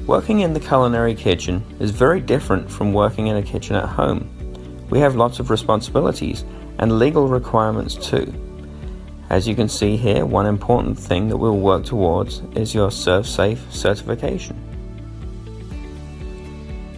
Working in the culinary kitchen is very different from working in a kitchen at home. We have lots of responsibilities and legal requirements too. As you can see here, one important thing that we'll work towards is your ServSafe certification.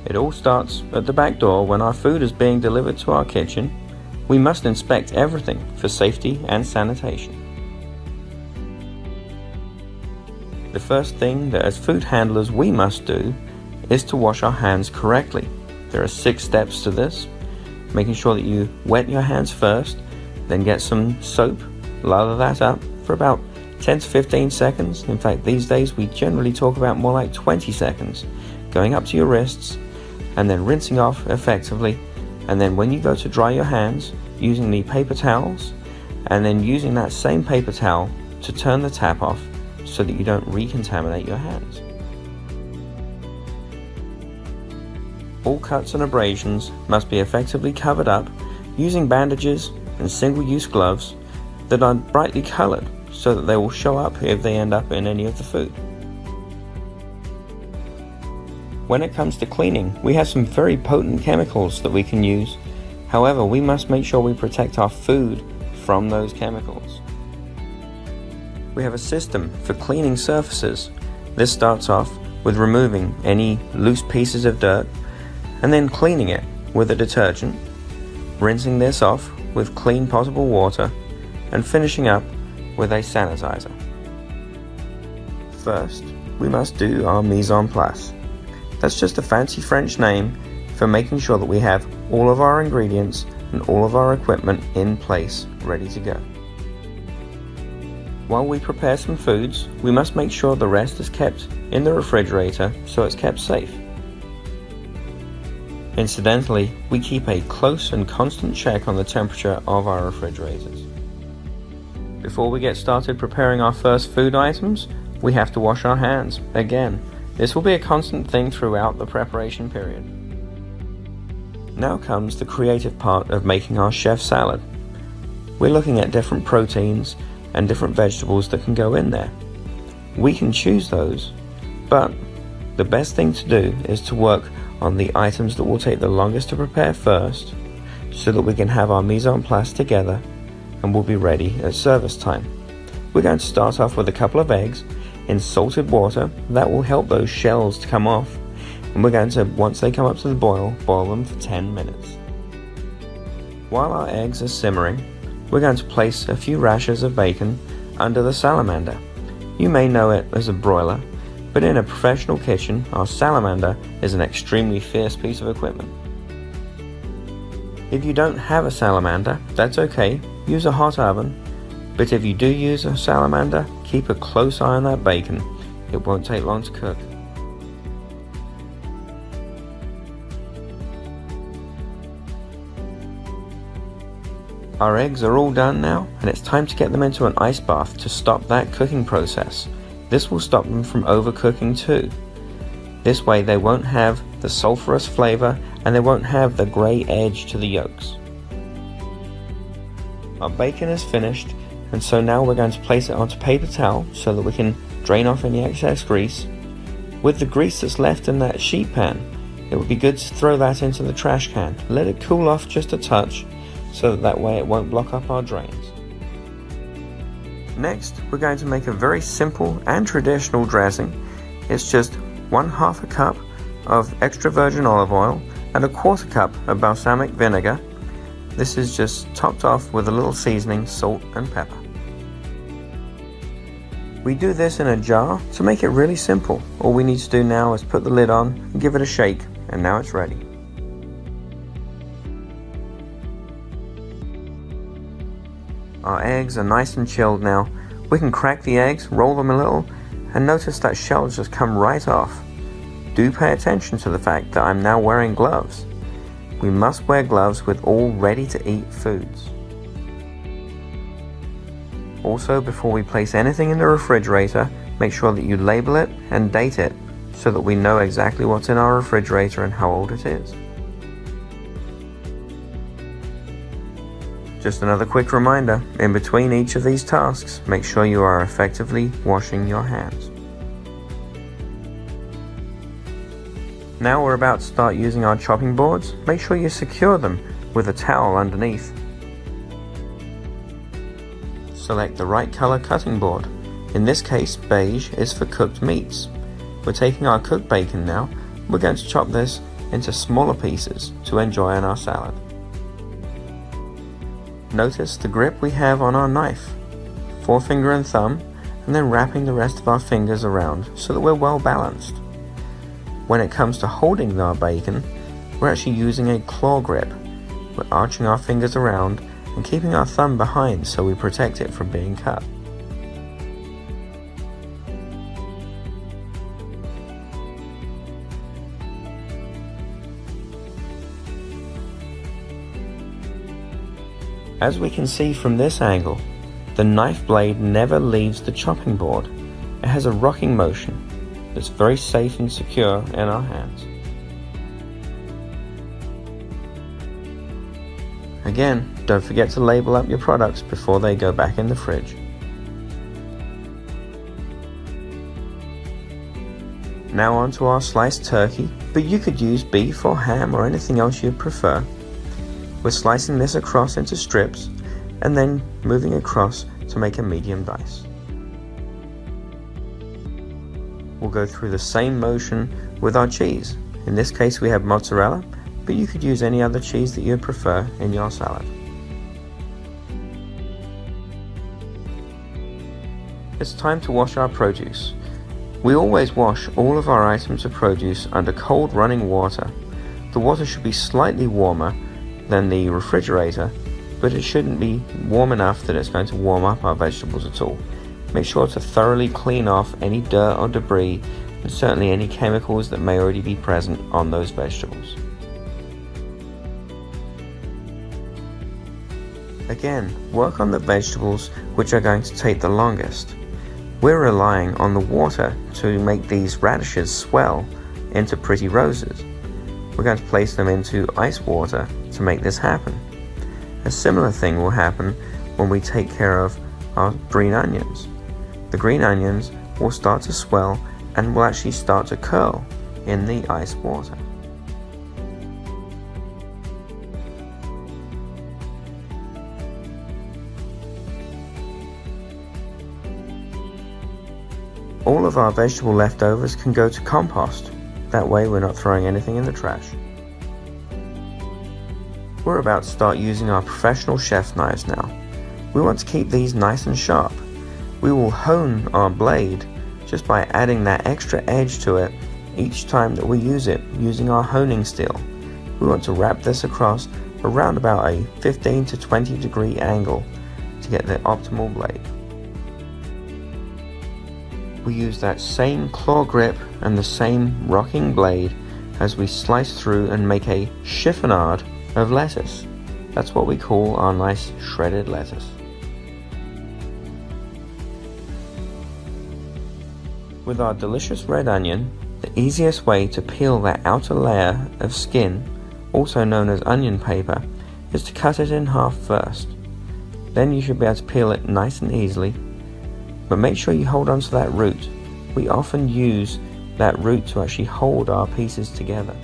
It all starts at the back door. When our food is being delivered to our kitchen, we must inspect everything for safety and sanitation. The first thing that as food handlers we must do is to wash our hands correctly. There are 6 steps to this. Making sure that you wet your hands first, then get some soap, lather that up for about 10 to 15 seconds. In fact, these days we generally talk about more like 20 seconds, going up to your wrists and then rinsing off effectively. And then when you go to dry your hands, using the paper towels and then using that same paper towel to turn the tap off so that you don't recontaminate your hands. All cuts and abrasions must be effectively covered up using bandages and single-use gloves that are brightly colored so that they will show up if they end up in any of the food. When it comes to cleaning, we have some very potent chemicals that we can use. However, we must make sure we protect our food from those chemicals. We have a system for cleaning surfaces. This starts off with removing any loose pieces of dirt and then cleaning it with a detergent, rinsing this off with clean potable water, and finishing up with a sanitizer. First, we must do our mise en place. That's just a fancy French name for making sure that we have all of our ingredients and all of our equipment in place, ready to go. While we prepare some foods, we must make sure the rest is kept in the refrigerator so it's kept safe. Incidentally, we keep a close and constant check on the temperature of our refrigerators. Before we get started preparing our first food items, we have to wash our hands. Again, this will be a constant thing throughout the preparation period. Now comes the creative part of making our chef salad. We're looking at different proteins and different vegetables that can go in there. We can choose those, but the best thing to do is to work on the items that will take the longest to prepare first, so that we can have our mise en place together and we'll be ready at service time. We're going to start off with a couple of eggs in salted water. That will help those shells to come off, and we're going to, once they come up to the boil them for 10 minutes. While our eggs are simmering, we're going to place a few rashers of bacon under the salamander. You may know it as a broiler, but in a professional kitchen, our salamander is an extremely fierce piece of equipment. If you don't have a salamander, that's okay, use a hot oven, but if you do use a salamander, keep a close eye on that bacon. It won't take long to cook. Our eggs are all done now, and it's time to get them into an ice bath to stop that cooking process. This will stop them from overcooking too. This way they won't have the sulfurous flavor and they won't have the gray edge to the yolks. Our bacon is finished, and so now we're going to place it onto paper towel so that we can drain off any excess grease. With the grease that's left in that sheet pan, it would be good to throw that into the trash can. Let it cool off just a touch so that way it won't block up our drains. Next, we're going to make a very simple and traditional dressing. It's just 1/2 cup of extra virgin olive oil and 1/4 cup of balsamic vinegar. This is just topped off with a little seasoning, salt and pepper. We do this in a jar to make it really simple. All we need to do now is put the lid on and give it a shake, and now it's ready. Our eggs are nice and chilled now. We can crack the eggs, roll them a little, and notice that shells just come right off. Do pay attention to the fact that I'm now wearing gloves. We must wear gloves with all ready-to-eat foods. Also, before we place anything in the refrigerator, make sure that you label it and date it so that we know exactly what's in our refrigerator and how old it is. Just another quick reminder, in between each of these tasks, make sure you are effectively washing your hands. Now we're about to start using our chopping boards. Make sure you secure them with a towel underneath. Select the right color cutting board. In this case, beige is for cooked meats. We're taking our cooked bacon now. We're going to chop this into smaller pieces to enjoy in our salad. Notice the grip we have on our knife, forefinger and thumb, and then wrapping the rest of our fingers around so that we're well balanced. When it comes to holding our bacon, we're actually using a claw grip. We're arching our fingers around and keeping our thumb behind so we protect it from being cut. As we can see from this angle, the knife blade never leaves the chopping board. It has a rocking motion that's very safe and secure in our hands. Again, don't forget to label up your products before they go back in the fridge. Now on to our sliced turkey, but you could use beef or ham or anything else you'd prefer. We're slicing this across into strips and then moving across to make a medium dice. We'll go through the same motion with our cheese. In this case we have mozzarella, but you could use any other cheese that you prefer in your salad. It's time to wash our produce. We always wash all of our items of produce under cold running water. The water should be slightly warmer than the refrigerator, but it shouldn't be warm enough that it's going to warm up our vegetables at all. Make sure to thoroughly clean off any dirt or debris and certainly any chemicals that may already be present on those vegetables. Again, work on the vegetables which are going to take the longest. We're relying on the water to make these radishes swell into pretty roses. We're going to place them into ice water to make this happen. A similar thing will happen when we take care of our green onions. The green onions will start to swell and will actually start to curl in the ice water. All of our vegetable leftovers can go to compost. That way we're not throwing anything in the trash. We're about to start using our professional chef knives now. We want to keep these nice and sharp. We will hone our blade just by adding that extra edge to it each time that we use it using our honing steel. We want to wrap this across around about a 15 to 20 degree angle to get the optimal blade. We use that same claw grip and the same rocking blade as we slice through and make a chiffonade of lettuce. That's what we call our nice shredded lettuce. With our delicious red onion, the easiest way to peel that outer layer of skin, also known as onion paper, is to cut it in half first. Then you should be able to peel it nice and easily, but make sure you hold on to that root. We often use that root to actually hold our pieces together.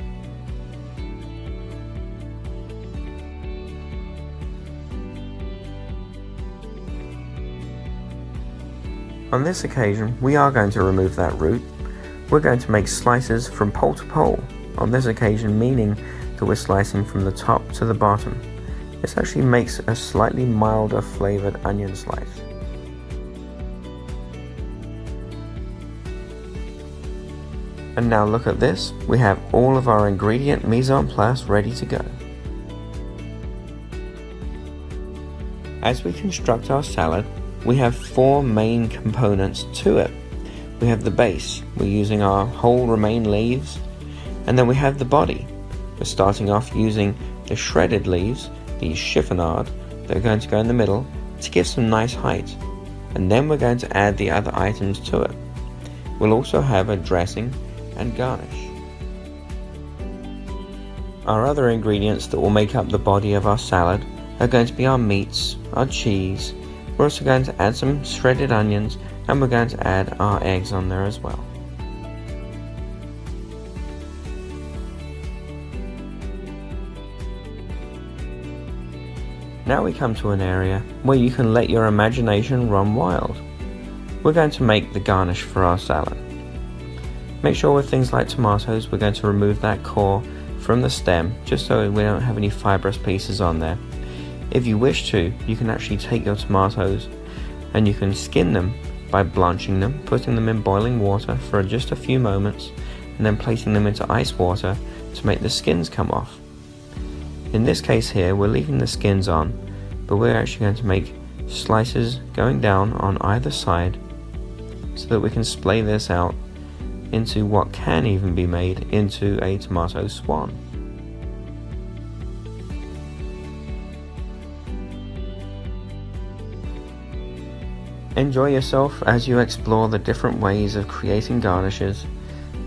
On this occasion, we are going to remove that root. We're going to make slices from pole to pole, on this occasion meaning that we're slicing from the top to the bottom. This actually makes a slightly milder flavored onion slice. And now look at this, we have all of our ingredient mise en place ready to go. As we construct our salad, we have four main components to it. We have the base, we're using our whole romaine leaves, and then we have the body. We're starting off using the shredded leaves, the chiffonade, that are going to go in the middle to give some nice height. And then we're going to add the other items to it. We'll also have a dressing and garnish. Our other ingredients that will make up the body of our salad are going to be our meats, our cheese. We're also going to add some shredded onions, and we're going to add our eggs on there as well. Now we come to an area where you can let your imagination run wild. We're going to make the garnish for our salad. Make sure with things like tomatoes, we're going to remove that core from the stem just so we don't have any fibrous pieces on there. If you wish to, you can actually take your tomatoes and you can skin them by blanching them, putting them in boiling water for just a few moments, and then placing them into ice water to make the skins come off. In this case here, we're leaving the skins on, but we're actually going to make slices going down on either side so that we can splay this out into what can even be made into a tomato swan. Enjoy yourself as you explore the different ways of creating garnishes,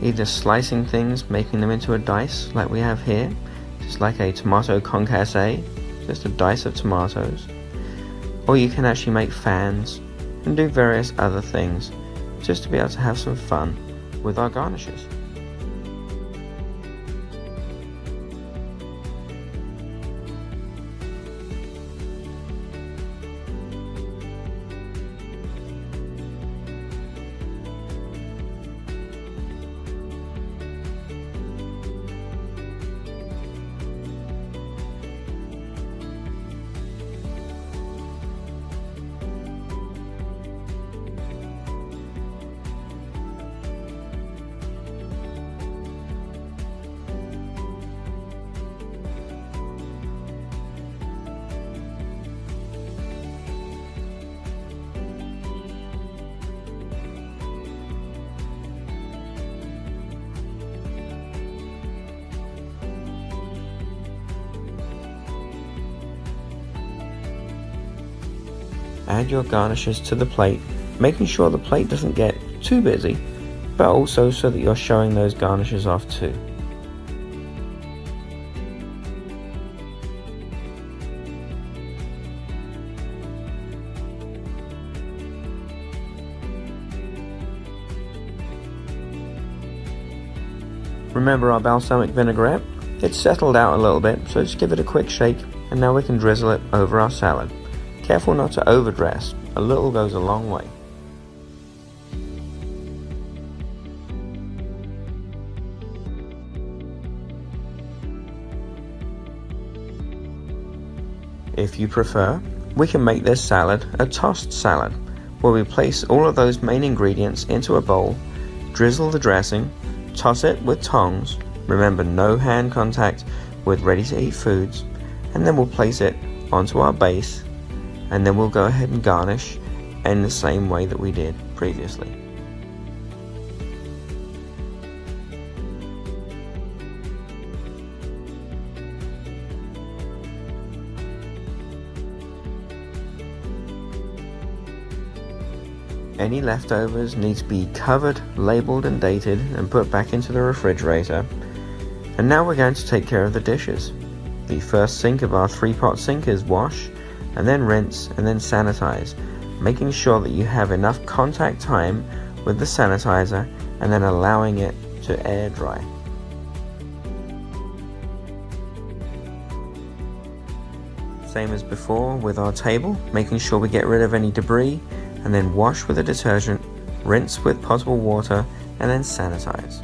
either slicing things, making them into a dice like we have here, just like a tomato concasse, just a dice of tomatoes, or you can actually make fans and do various other things just to be able to have some fun with our garnishes. Add your garnishes to the plate, making sure the plate doesn't get too busy, but also so that you're showing those garnishes off too. Remember our balsamic vinaigrette? It's settled out a little bit, so just give it a quick shake, and now we can drizzle it over our salad. Careful not to overdress, a little goes a long way. If you prefer, we can make this salad a tossed salad, where we place all of those main ingredients into a bowl, drizzle the dressing, toss it with tongs, remember no hand contact with ready-to-eat foods, and then we'll place it onto our base, and then we'll go ahead and garnish in the same way that we did previously. Any leftovers need to be covered, labeled and dated and put back into the refrigerator. And now we're going to take care of the dishes. The first sink of our 3-pot sink is wash, and then rinse, and then sanitize, making sure that you have enough contact time with the sanitizer and then allowing it to air dry. Same as before with our table, making sure we get rid of any debris, and then wash with a detergent, rinse with potable water, and then sanitize.